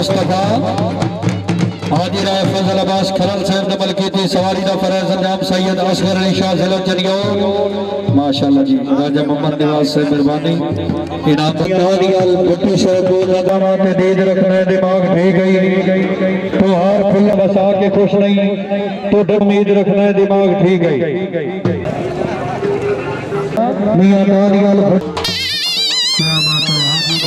मुस्तफा हाजी राय फजल अब्बास खलल साहब ने बल्कि थी सवारी दा फरज अंजाम सैयद असगर अली शाह जिला जरियो माशाअल्लाह जी राजा मोहम्मद निवाज से मेहरबानी इनाम तालियाल भुट्टू साहब को लगामा ते नींद रखना दिमाग दे गई तो हार फुल बसा के खुश नहीं तो उम्मीद रखना दिमाग ठीक गई मियां तालियाल क्या बात है हाजी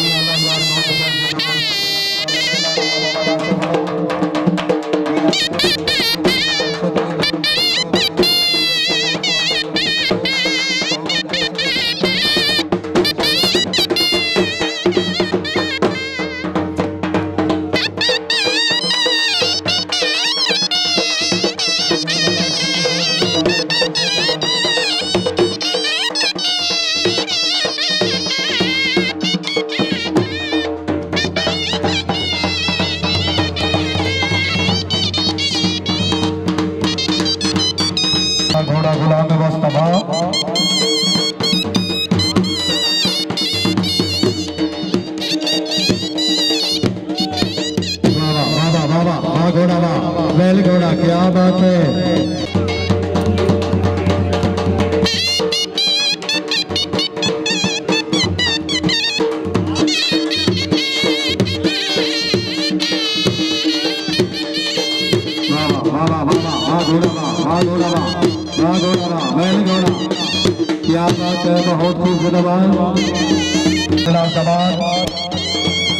घोड़ा गुलाम मुस्तफा वाह घोड़ा वाह बैल घोड़ा क्या बात है क्या बात है बहुत खूब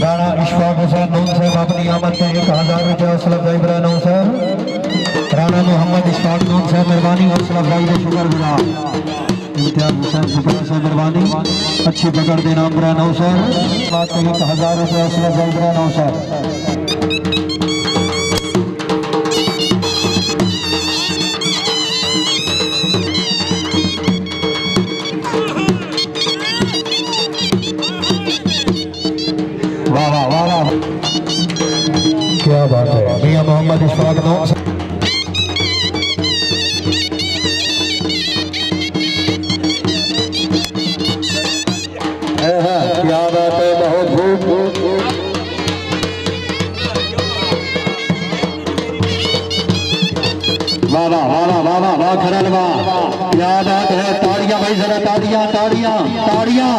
राणा इशफाक हुसैन नून साहब अपनी आमद में 1000 रुपये हौसला अफजाई बरा नौ सर राणा मोहम्मद इशफाक नून साहब मेहरबानी हौसला अफजाई के शुक्र गुजार इम्तियाज हुसैन शुक्र से मेहरबानी अच्छी पकड़ देना बरा नौ सर बात 1000 रुपये हौसला अफजाई बरा नौ सर क्या बात है मियां मोहम्मद इशफाक नौ क्या बात है बहुत खूब वाह वाह वाह वाह वाह वाह खरल वाह क्या बात है ताड़ियां भाई जरा ताड़ियां ताड़ियां ताड़ियां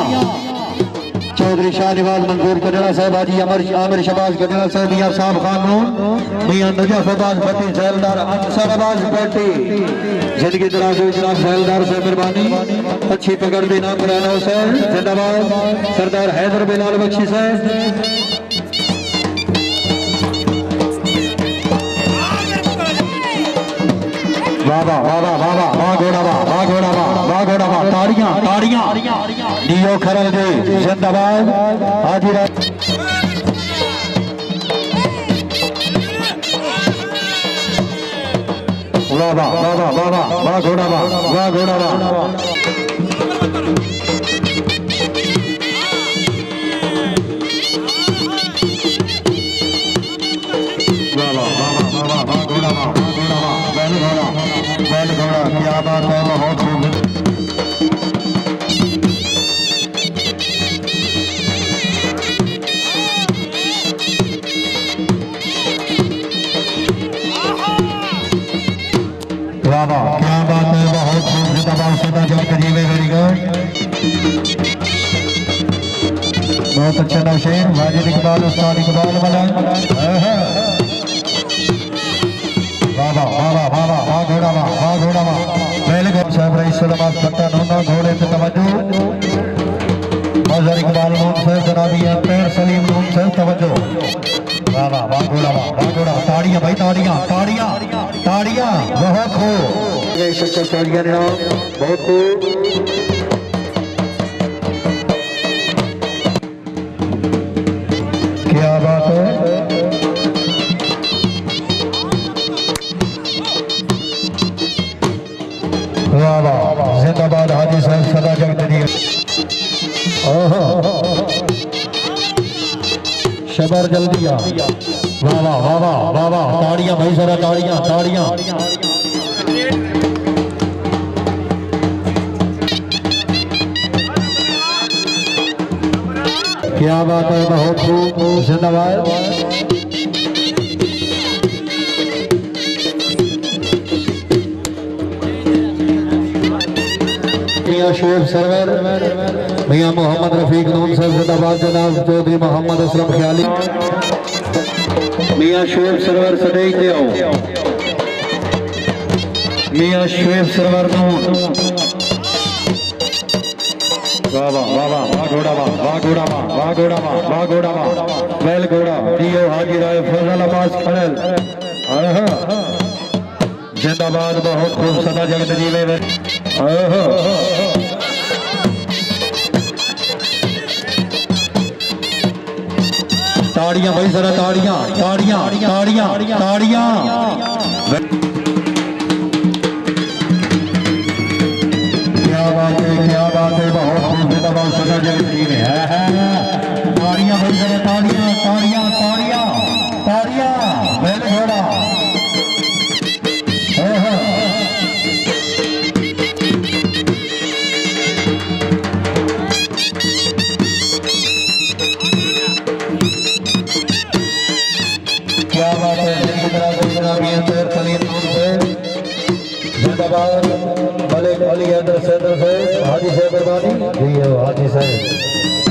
चौधरी शाह निवाज मंजूर कटड़ा साहब हाजी आमिर शबाज कटड़ा साहब मियां साहब खानून मियां नजफ अब्बास भट्टी सैलदार अंसर अब्बास भट्टी जिंदगी दराज जनाब सैलदार से मेहरबानी अच्छी पकड़ देना पुराना हुसैन जिंदाबाद सरदार हैदर बिलाल बख्शी साहब वाह वाह वाह वाह वाह वाह घोड़ा वाह वाह घोड़ा वाह वाह घोड़ा वाह ताड़ियां ताड़ियां डीओ खरल दे जिंदाबाद हाजी राय वाह वाह वाह वाह वाह वाह घोड़ा वाह वाह घोड़ा वाह क्या बात है बहुत खूब वाह वाह क्या बात है बहुत खूब जिंदाबाद सदा जब करीब है वेरी गुड बहुत अच्छा नौशेर वाजिद इकबाल उस्ताद इकबाल वाला वाह वाह वाह वाह वाह वाह घोड़ा वाह वाह घोड़ा वाह पहले गौर साहब रईस सलामत पट्टा नोना घोड़े पे तवज्जो मजहर इकबाल नून साहब जनाबी पैर सलीम नून साहब तवज्जो वाह वाह वाह घोड़ा वाह वाह घोड़ा ताड़ियां भाई ताड़ियां ताड़ियां ताड़ियां बहुत खूब ताड़ियां बहुत खूब क्या बात है वाह वाह जिंदाबाद हाजी साहब सदा जगदरी शबर जल्दी वाह वाह वाह वाह वाह वाह ताड़ियां भाई जरा ताड़ियां ताड़ियां क्या बात है बहुत खूब जिंदाबाद मियां शोएब सरवर, मियां मोहम्मद रफीक नून साहब जिंदाबाद, जनाब चौधरी मोहम्मद असलम ख्याली, मियां शोएब सरवर सदैव दे आओ, मियां शोएब सरवर नून। वाह वाह वाह वाह वाह घोड़ा वाह वाह घोड़ा वाह वाह घोड़ा वाह वाह घोड़ा वाह बैल घोड़ा दियो हाजी राय फजल अब्बास खड़ल जिंदाबाद। बहुत खूब सदा जगत जीवे में ताड़ियां भाई जरा ताड़ियां ताड़ियां ताड़ियां ताड़ियां। क्या बात है बहुत खूब जिंदाबाद सदा जगत जीवे है। ताड़ियां भाई जरा ताड़ियां ताड़ियां ताड़ियां ताड़ियां बैल घोड़ा क्या बात है। जिंदाबाद मलिक अली हैदर सैदर से हाजी साहब कुर्बानी जी हाजी साहब